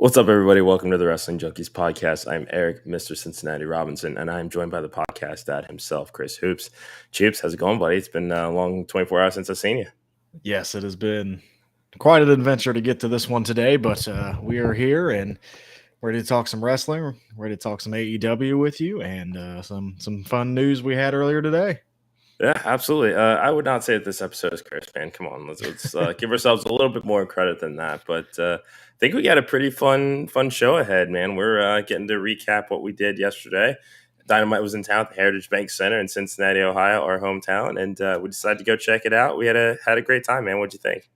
What's up, everybody? Welcome to the Wrestling Junkies podcast. I'm Eric, Mr. Cincinnati Robinson, and I'm joined by the podcast dad himself, Chris Hoops. Chips, how's it going, buddy? It's been a long 24 hours since I've seen you. Yes, it has been quite an adventure to get to this one today, but we are here and ready to talk some wrestling, ready to talk some AEW with you, and some fun news we had earlier today. Yeah, absolutely. I would not say that this episode is Chris, man. Come on, let's give ourselves a little bit more credit than that. But I think we got a pretty fun show ahead, man. We're getting to recap what we did yesterday. Dynamite was in town at the Heritage Bank Center in Cincinnati, Ohio, our hometown, and we decided to go check it out. We had a great time, man. What'd you think?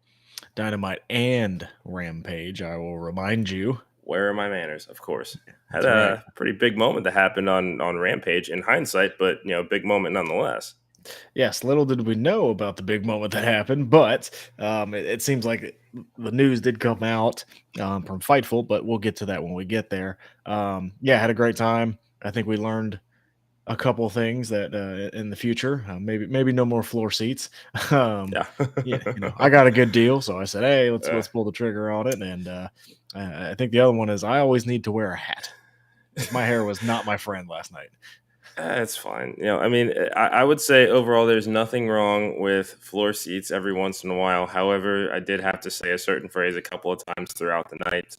Dynamite and Rampage, I will remind you. Where are my manners? Of course. Had That's right. a pretty big moment that happened on Rampage in hindsight, but big moment nonetheless. Yes, little did we know about the big moment that happened, but it seems like the news did come out from Fightful, but we'll get to that when we get there. Had a great time. I think we learned a couple things that in the future, maybe no more floor seats. Yeah. I got a good deal, so I said, hey, let's Uh. pull the trigger on it. And I think the other one is I always need to wear a hat. My hair was not my friend last night. It's fine. I would say overall there's nothing wrong with floor seats every once in a while. However, I did have to say a certain phrase a couple of times throughout the night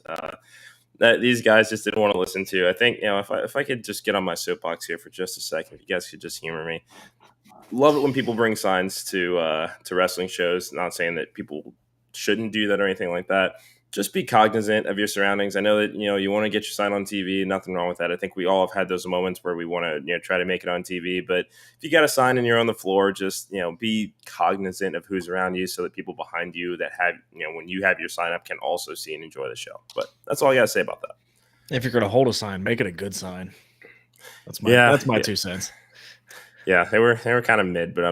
that these guys just didn't want to listen to. I think, if I could just get on my soapbox here for just a second, if you guys could just humor me. Love it when people bring signs to wrestling shows. Not saying that people shouldn't do that or anything like that. Just be cognizant of your surroundings. I know that you want to get your sign on TV. Nothing wrong with that. I think we all have had those moments where we want to try to make it on TV. But if you got a sign and you're on the floor, just be cognizant of who's around you, so that people behind you that have when you have your sign up can also see and enjoy the show. But that's all I gotta say about that. If you're gonna hold a sign, make it a good sign. That's my 2 cents. Yeah, they were kind of mid, but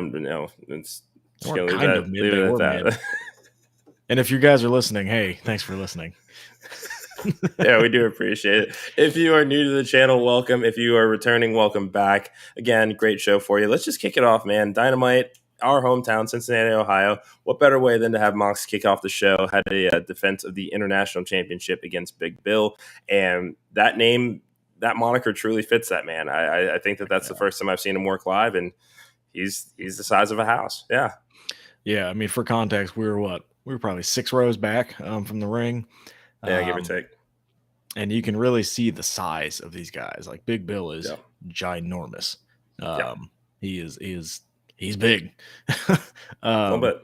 it's just gonna leave it at that. Mid. And if you guys are listening, hey, thanks for listening. Yeah, we do appreciate it. If you are new to the channel, welcome. If you are returning, welcome back. Again, great show for you. Let's just kick it off, man. Dynamite, our hometown, Cincinnati, Ohio. What better way than to have Mox kick off the show? Had a defense of the International Championship against Big Bill. And that name, that moniker truly fits that man. I think that's the first time I've seen him work live, and he's the size of a house. Yeah. Yeah, I mean, for context, we were probably 6 rows back from the ring. Yeah, give or take. And you can really see the size of these guys. Like Big Bill is ginormous. He's big. A little bit.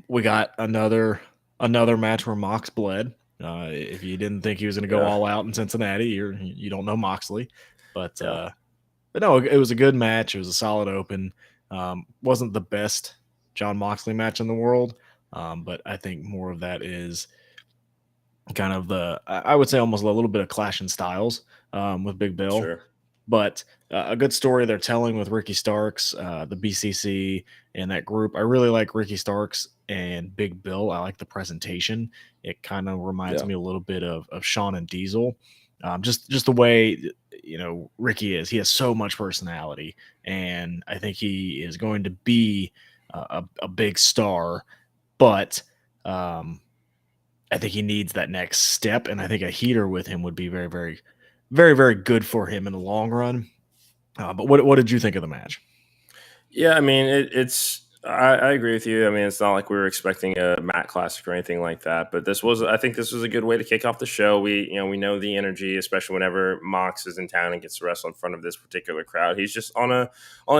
We got another match where Mox bled. If you didn't think he was going to go all out in Cincinnati, you don't know Moxley. But no, it was a good match. It was a solid open. Wasn't the best John Moxley match in the world, but I think more of that is kind of I would say almost a little bit of clash in styles with Big Bill. Sure. But a good story they're telling with Ricky Starks, the BCC, and that group. I really like Ricky Starks and Big Bill. I like the presentation. It kind of reminds me a little bit of Shawn and Diesel. Just the way Ricky is. He has so much personality, and I think he is going to be a big star. But I think he needs that next step, and I think a heater with him would be very, very, very, very good for him in the long run. But what did you think of the match? Yeah, I mean, I agree with you. I mean, it's not like we were expecting a Matt Classic or anything like that, but I think this was a good way to kick off the show. We know the energy, especially whenever Mox is in town and gets to wrestle in front of this particular crowd. He's just on a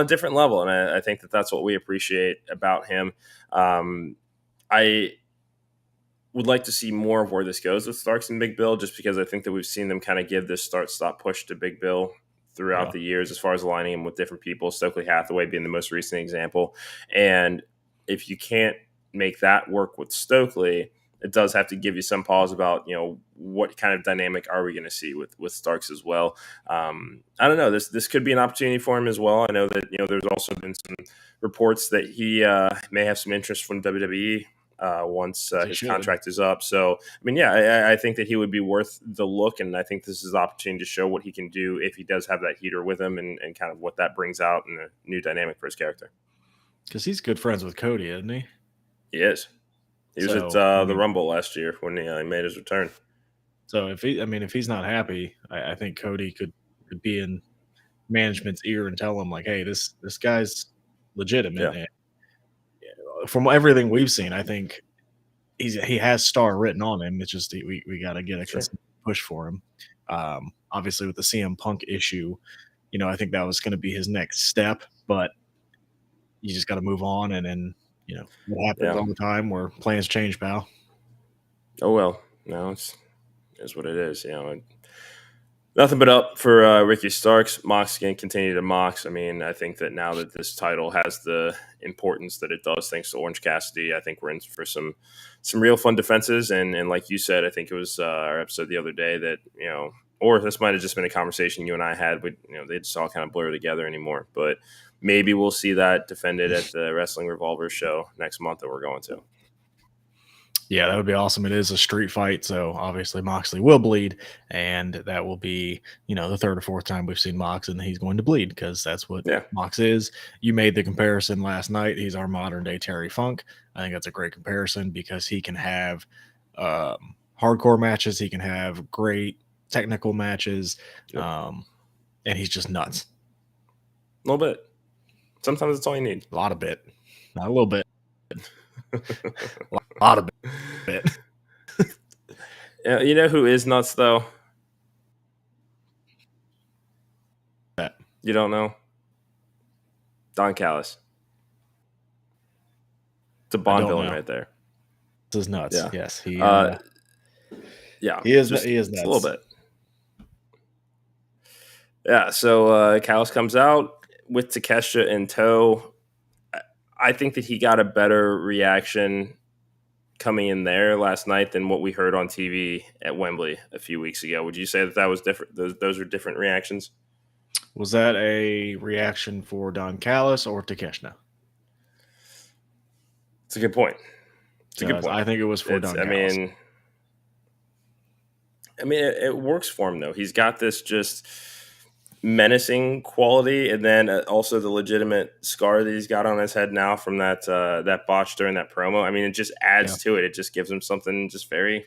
different level, and I think that's what we appreciate about him. I would like to see more of where this goes with Starks and Big Bill, just because I think that we've seen them kind of give this start-stop push to Big Bill throughout the years, as far as aligning him with different people, Stokely Hathaway being the most recent example. And if you can't make that work with Stokely, it does have to give you some pause about, what kind of dynamic are we going to see with Starks as well. I don't know. This could be an opportunity for him as well. I know that, there's also been some reports that he may have some interest from WWE once his contract is up. So, I mean, I think that he would be worth the look, and I think this is the opportunity to show what he can do if he does have that heater with him, and kind of what that brings out in a new dynamic for his character. Because he's good friends with Cody, isn't he? He is. He was at the Rumble last year when he made his return. So if he's not happy, I think Cody could be in management's ear and tell him like, hey, this guy's legitimate. Yeah, And from everything we've seen, I think he has star written on him. It's just we got to get a sure. consistent push for him. Obviously, with the CM Punk issue, I think that was going to be his next step, but you just got to move on. And then what happens Yeah. all the time where plans change, pal. Oh well. No, it's what it is. Nothing but up for Ricky Starks. Mox can continue to mox. I mean, I think that now that this title has the importance that it does, thanks to Orange Cassidy, I think we're in for some real fun defenses. And like you said, I think it was our episode the other day that or this might have just been a conversation you and I had. But they just all kind of blur together anymore. But maybe we'll see that defended at the Wrestling Revolver show next month that we're going to. Yeah, that would be awesome. It is a street fight, so obviously Moxley will bleed, and that will be, the third or fourth time we've seen Mox, and he's going to bleed because that's what Mox is. You made the comparison last night. He's our modern day Terry Funk. I think that's a great comparison because he can have hardcore matches, he can have great technical matches, and he's just nuts. A little bit. Sometimes that's all you need. A lot of bit, not a little bit. A lot of bit. Yeah, you know who is nuts though? You don't know? Don Callis. It's a Bond villain right there. This is nuts. Yeah. Yes, yeah, he is nuts. A little bit. Yeah, so Callis comes out with Takeshita in tow. I think that he got a better reaction coming in there last night than what we heard on TV at Wembley a few weeks ago. Would you say that was different? Those were different reactions? Was that a reaction for Don Callis or Takeshita? It's a good point. I think it was for Don Callis. I mean, it works for him though. He's got this just menacing quality, and then also the legitimate scar that he's got on his head now from that botch during that promo. I mean, it just adds to it. It just gives him something just very,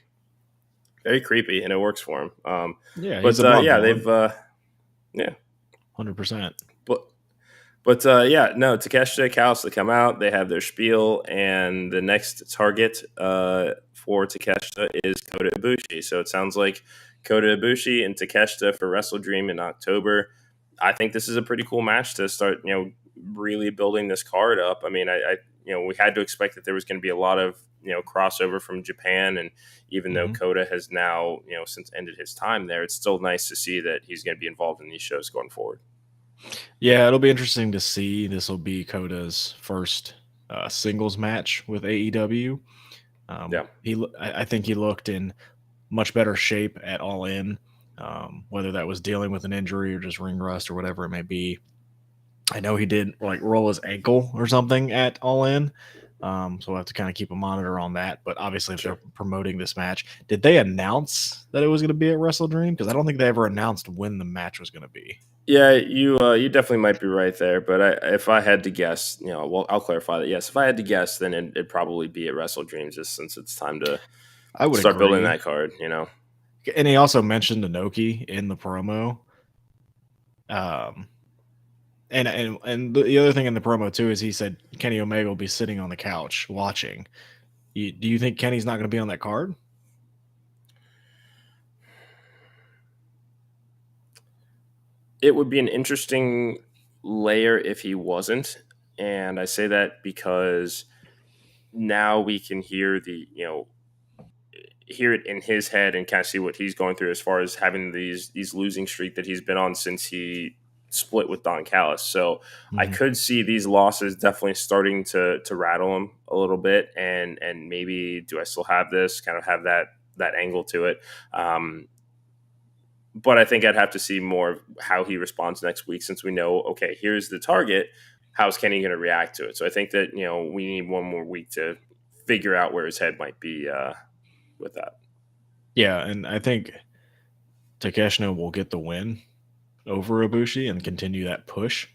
very creepy, and it works for him. They've 100%. Takeshita, Callis to come out. They have their spiel, and the next target for Takeshita is Kota Ibushi. So it sounds like Kota Ibushi and Takeshita for Wrestle Dream in October. I think this is a pretty cool match to start, really building this card up. I mean, we had to expect that there was going to be a lot of, crossover from Japan. And even though Kota has now, since ended his time there, it's still nice to see that he's going to be involved in these shows going forward. Yeah, it'll be interesting to see. This will be Kota's first singles match with AEW. I think he looked in much better shape at All In, whether that was dealing with an injury or just ring rust or whatever it may be. I know he did roll his ankle or something at All In, so we'll have to kind of keep a monitor on that. But obviously, if they're promoting this match, did they announce that it was going to be at Wrestle Dream? Because I don't think they ever announced when the match was going to be. Yeah, you definitely might be right there. But if I had to guess, I'll clarify that. Yes, if I had to guess, then it'd probably be at Wrestle Dream, just since it's time to start building that card. And he also mentioned Inoki in the promo. And the other thing in the promo too is he said Kenny Omega will be sitting on the couch watching. Do you think Kenny's not going to be on that card? It would be an interesting layer if he wasn't. And I say that because now we can hear hear it in his head and kind of see what he's going through as far as having these losing streak that he's been on since he split with Don Callis. So I could see these losses definitely starting to rattle him a little bit. And maybe, do I still have this? Kind of have that angle to it. But I think I'd have to see more of how he responds next week, since we know, okay, here's the target. How's Kenny going to react to it? So I think that, we need one more week to figure out where his head might be with that. Yeah, and I think Takeshita will get the win over Ibushi and continue that push.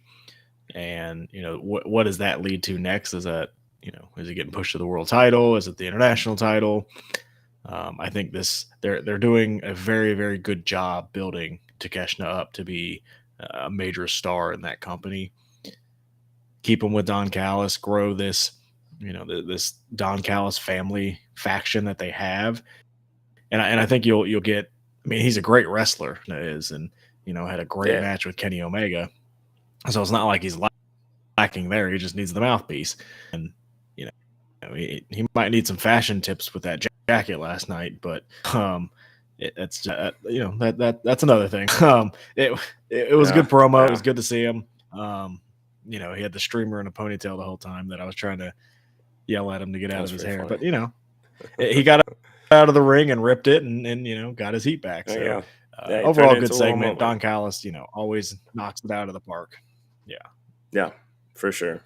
And, what does that lead to next? Is that, is he getting pushed to the world title? Is it the international title? I think they're doing a very, very good job building Takeshita up to be a major star in that company. Keep him with Don Callis, grow this, this Don Callis family faction that they have, and I think you'll get. I mean, he's a great wrestler, and had a great match with Kenny Omega, so it's not like he's lacking there. He just needs the mouthpiece, and he might need some fashion tips with that jacket last night, but that's that's another thing. It was a good promo. Yeah. It was good to see him. He had the streamer in a ponytail the whole time that I was trying to yell at him to get out of his hair, funny. But he got out of the ring and ripped it, and got his heat back. So overall, good segment. Don Callis, always knocks it out of the park. Yeah. For sure.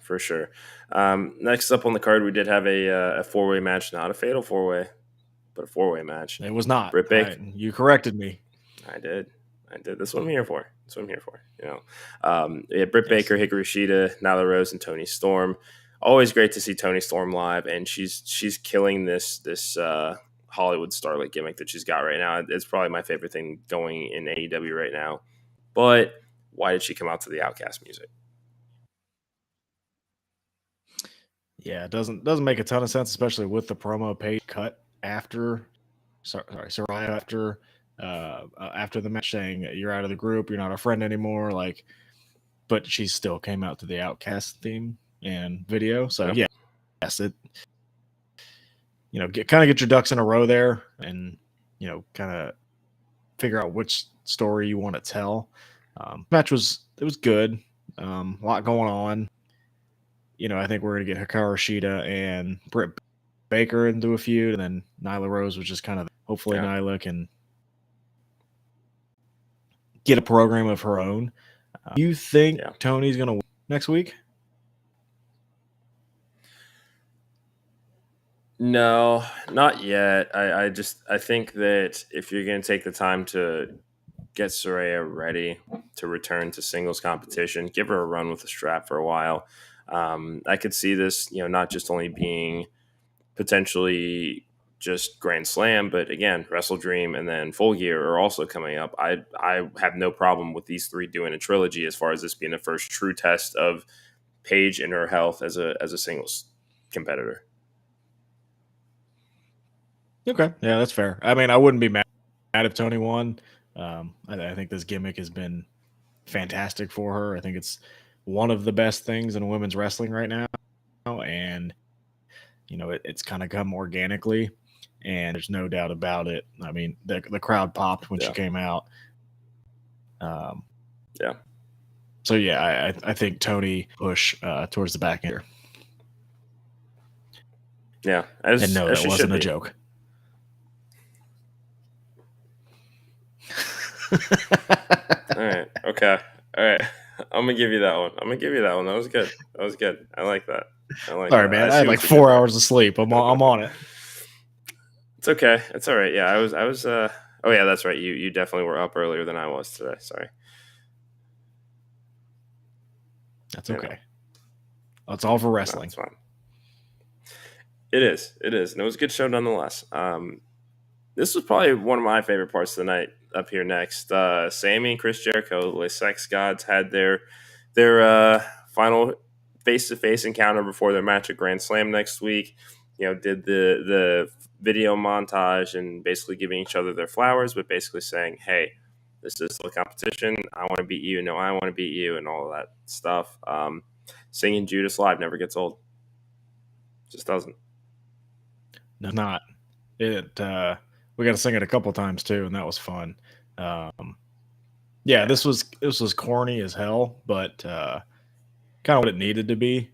Next up on the card, we did have a 4-way match, not a fatal 4-way, but a 4-way match. It was not. Britt Baker. You corrected me. I did. That's what I'm here for. Britt Baker, Hikaru Shida, Nyla Rose, and Toni Storm. Always great to see Toni Storm live, and she's killing this Hollywood starlet gimmick that she's got right now. It's probably my favorite thing going in AEW right now. But why did she come out to the Outcast music? Yeah, it doesn't make a ton of sense, especially with the promo page cut after. Soraya after the match, saying you're out of the group, you're not a friend anymore. But she still came out to the Outcast theme and video. So yes, it. Get your ducks in a row there, and kind of figure out which story you want to tell. Match was good. A lot going on. I think we're going to get Hikaru Shida and Britt Baker into a feud, and then Nyla Rose was just kind of hopefully Nyla can get a program of her own. You think Tony's going to win next week? No, not yet. I think that if you're going to take the time to get Saraya ready to return to singles competition, give her a run with the strap for a while. I could see this, not just only being potentially just Grand Slam, but again, Wrestle Dream and then Full Gear are also coming up. I have no problem with these three doing a trilogy as far as this being the first true test of Paige and her health as a singles competitor. Okay, yeah, that's fair. I mean, I wouldn't be mad if Tony won. I think this gimmick has been fantastic for her. I think it's one of the best things in women's wrestling right now, and it's kind of come organically, and there's no doubt about it. I mean, the crowd popped when she came out. So I think Tony push towards the back end. Yeah, and no, that wasn't a joke. All right. Okay. All right. I'm gonna give you that one. That was good. I like that. Sorry, man. I had like 4 hours of sleep. I'm on it. It's okay. It's all right. Yeah, I was. Oh yeah, that's right. You definitely were up earlier than I was today. Sorry. That's okay. That's all for wrestling. No, fine. It is, and it was a good show nonetheless. This was probably one of my favorite parts of the night. Up here next, Sammy and Chris Jericho, the Sex Gods, had their final face-to-face encounter before their match at Grand Slam next week. Did the video montage and basically giving each other their flowers, but basically saying, "Hey, this is the competition. I want to beat you. No, I want to beat you," and all of that stuff. Singing Judas live never gets old. Just doesn't. No, not it. We got to sing it a couple times too, and that was fun. This was corny as hell, but kind of what it needed to be.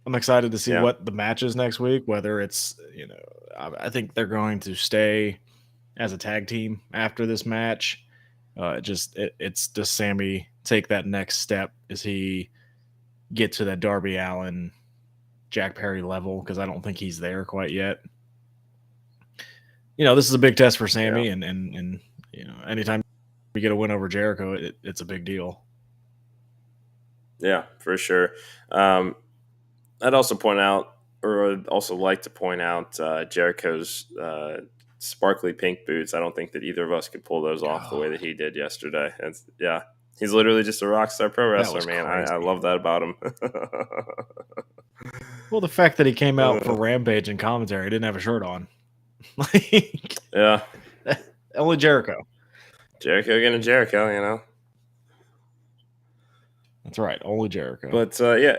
I'm excited to see what the match is next week. Whether it's I think they're going to stay as a tag team after this match. It's does Sammy take that next step as he get to that Darby Allin, Jack Perry level? Because I don't think he's there quite yet. This is a big test for Sammy, and anytime you get a win over Jericho, it's a big deal. Yeah, for sure. I'd also point out or I'd also like to point out Jericho's sparkly pink boots. I don't think that either of us could pull those off the way that he did yesterday. Yeah, he's literally just a rock star pro wrestler, man. I love that about him. Well, the fact that he came out for Rampage and commentary, he didn't have a shirt on. Yeah. Only Jericho. Jericho getting Jericho, you know. That's right. Only Jericho. But yeah.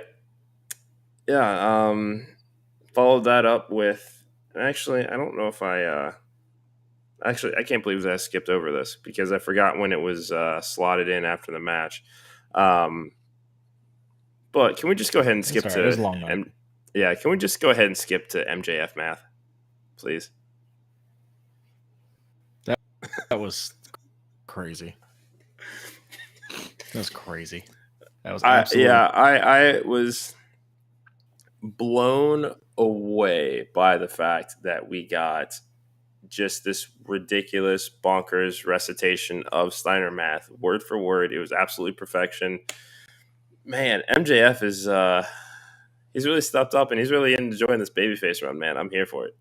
Followed that up with, actually, I don't know if I can't believe that I skipped over this because I forgot when it was slotted in after the match. But can we just go ahead and skip to long yeah, can we just go ahead and skip to MJF math, please? That was crazy. That was crazy. That was absolutely I was blown away by the fact that we got just this ridiculous bonkers recitation of Steiner math word for word. It was absolute perfection. Man, MJF is he's really stepped up and he's really enjoying this babyface run, man. I'm here for it.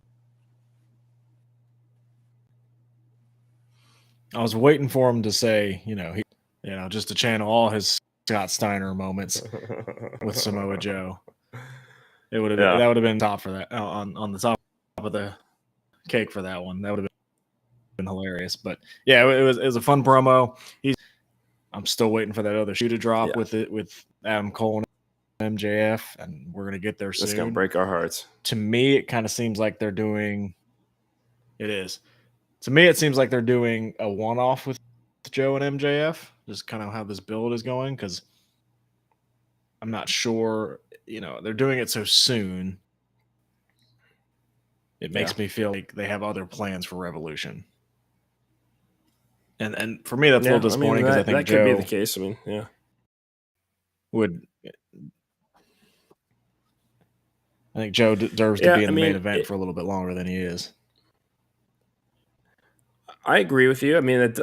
I was waiting for him to say, just to channel all his Scott Steiner moments with Samoa Joe. It would have that would have been top for that on the top of the cake for that one. That would have been hilarious. But yeah, it was a fun promo. I'm still waiting for that other shoe to drop with Adam Cole and MJF, and we're gonna get there soon. It's gonna break our hearts. To me, it kind of seems like they're doing. It is. To me, it seems like they're doing a one-off with Joe and MJF, just kind of how this build is going, because I'm not sure, they're doing it so soon. It makes me feel like they have other plans for Revolution. And for me, that's a little disappointing because I think that Joe could be the case. I mean, I think Joe deserves to be in the main event for a little bit longer than he is. I agree with you. I mean,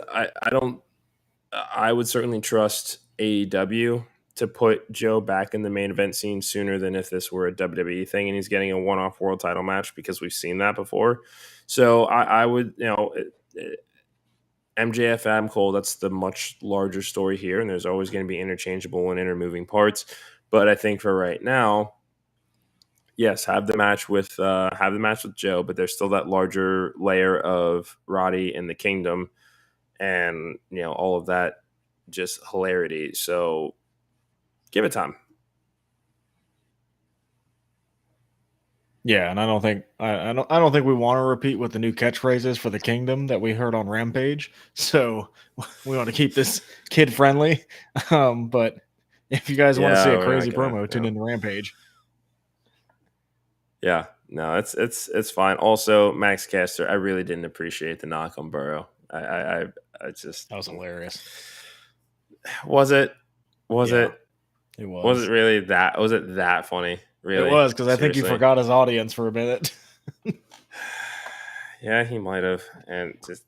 I would certainly trust AEW to put Joe back in the main event scene sooner than if this were a WWE thing and he's getting a one-off world title match, because we've seen that before. So I would, MJF, Adam Cole, that's the much larger story here, and there's always going to be interchangeable and intermoving parts. But I think for right now, yes, have the match with Joe, but there's still that larger layer of Roddy and the Kingdom, and all of that just hilarity. So give it time. Yeah, and I don't think we want to repeat what the new catchphrase is for the Kingdom that we heard on Rampage. So we want to keep this kid friendly. But if you guys want to see a crazy promo, tune into Rampage. Yeah, no, it's fine. Also, Max Caster, I really didn't appreciate the knock on Burrow. I just, that was hilarious. Was it? It was. Was it really that? Was it that funny? Really? It was, because I think he forgot his audience for a minute. Yeah, he might have, and just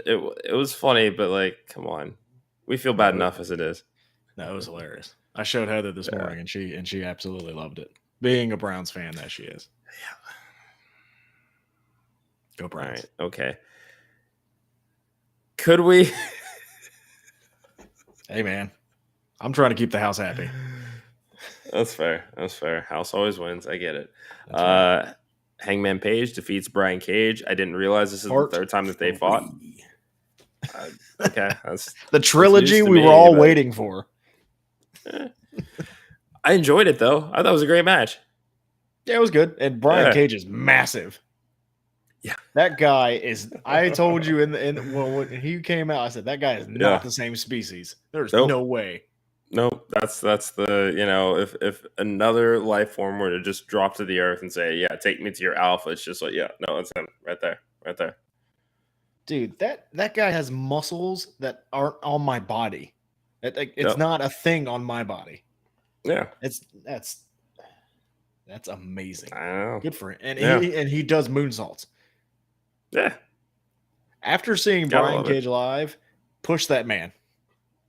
it was funny, but like, come on, we feel bad enough as it is. No, it was hilarious. I showed Heather this morning, and she absolutely loved it. Being a Browns fan that she is. Yeah. Go Browns. All right, okay. Could we? Hey, man. I'm trying to keep the house happy. That's fair. House always wins. I get it. Right. Hangman Page defeats Brian Cage. I didn't realize this is the third time that they fought. Okay. That's the trilogy we were all waiting for. I enjoyed it, though. I thought it was a great match. Yeah, it was good. And Brian Cage is massive. Yeah. That guy is, I told you when he came out, I said, that guy is not the same species. There's no way. Nope. That's the, if another life form were to just drop to the earth and say, yeah, take me to your alpha, it's just like, no, it's him right there. Dude, that guy has muscles that aren't on my body. It's not a thing on my body. Yeah. That's amazing. I know. Good for him. And he does moonsaults. Yeah. After seeing Brian Cage live, push that man.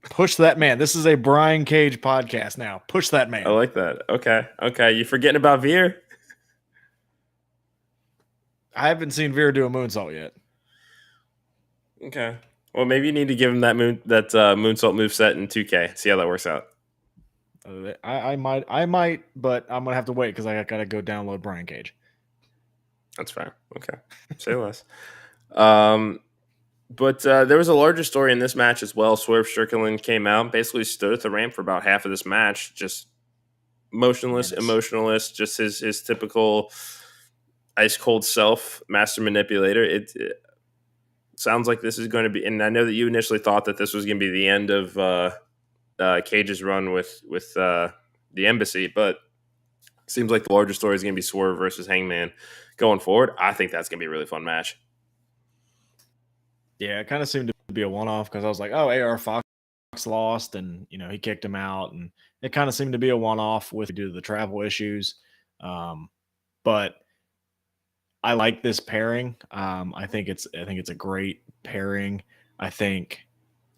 Push that man. This is a Brian Cage podcast now. Push that man. I like that. Okay. You forgetting about Veer? I haven't seen Veer do a moonsault yet. Okay. Well, maybe you need to give him that moonsault moveset in 2K. See how that works out. I might, but I'm gonna have to wait because I gotta go download Brian Cage. That's fair. Okay. Say less. But there was a larger story in this match as well. Swerve Strickland came out, basically stood at the ramp for about half of this match, just motionless, emotionless, just his typical ice cold self, master manipulator. It sounds like this is going to be, and I know that you initially thought that this was going to be the end of Cage's run with the embassy, but it seems like the larger story is going to be Swerve versus Hangman going forward. I think that's going to be a really fun match. Yeah, it kind of seemed to be a one-off because I was like, oh, AR Fox lost and, he kicked him out. And it kind of seemed to be a one-off due to the travel issues. But I like this pairing. I think it's a great pairing. I think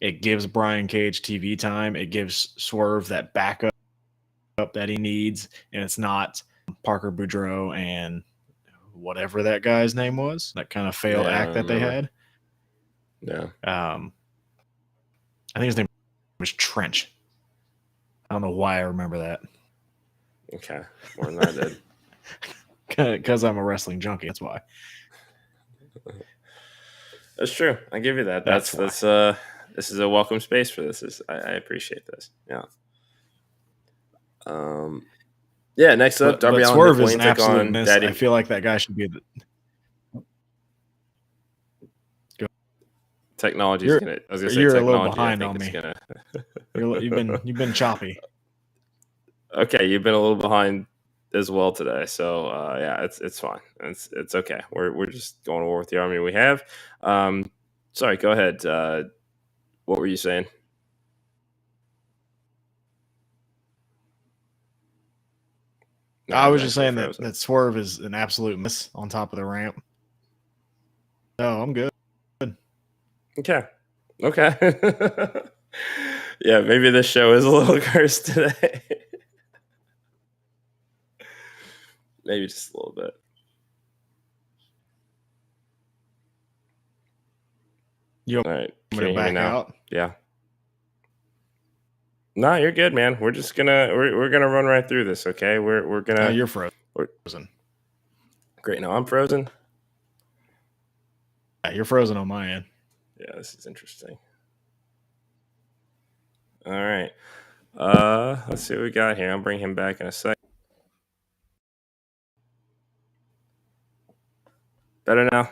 it gives Brian Cage TV time. It gives Swerve that backup that he needs. And it's not Parker Boudreaux and whatever that guy's name was, that kind of failed act that they had. Yeah. I think his name was Trench. I don't know why I remember that. Okay. More than I did. Because I'm a wrestling junkie. That's why. That's true. I give you that. That's this is a welcome space for this. I appreciate this. Yeah. Yeah. Next up, Darby Allin. Swerve is an absolute miss. I feel like that guy should be the. Technology is gonna. I was gonna say you're technology. A little behind on me. You've been choppy. Okay, you've been a little behind as well today. So yeah, it's fine. It's okay. We're just going to war with the army we have. Sorry, go ahead. What were you saying? No, I was just saying that Swerve is an absolute miss on top of the ramp. No, I'm good. Okay. Yeah, maybe this show is a little cursed today. Maybe just a little bit. All right. Can you hear me now? Out? Yeah. No, you're good, man. We're just gonna run right through this, okay? We're gonna. You're frozen. Great. No, I'm frozen. Yeah, you're frozen on my end. Yeah, this is interesting. All right. Let's see what we got here. I'll bring him back in a sec. Better now?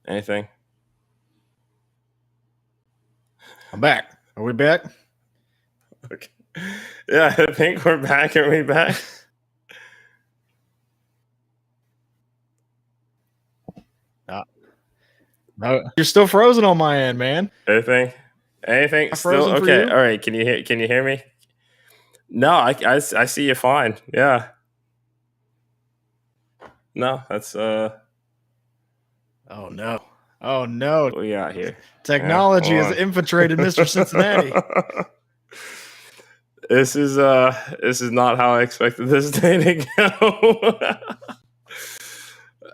Anything? I'm back. Are we back? Okay. Yeah, I think we're back. Are we back? No, you're still frozen on my end, man. Anything? Still okay. All right. Can you hear me? No, I see you fine. Yeah. No, that's Oh no. What we got here? Technology has infiltrated Mr. Cincinnati. This is not how I expected this day to go.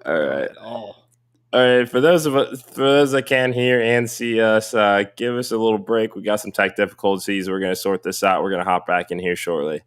All right. All right, for those that can hear and see us, give us a little break. We got some tech difficulties. We're going to sort this out. We're going to hop back in here shortly.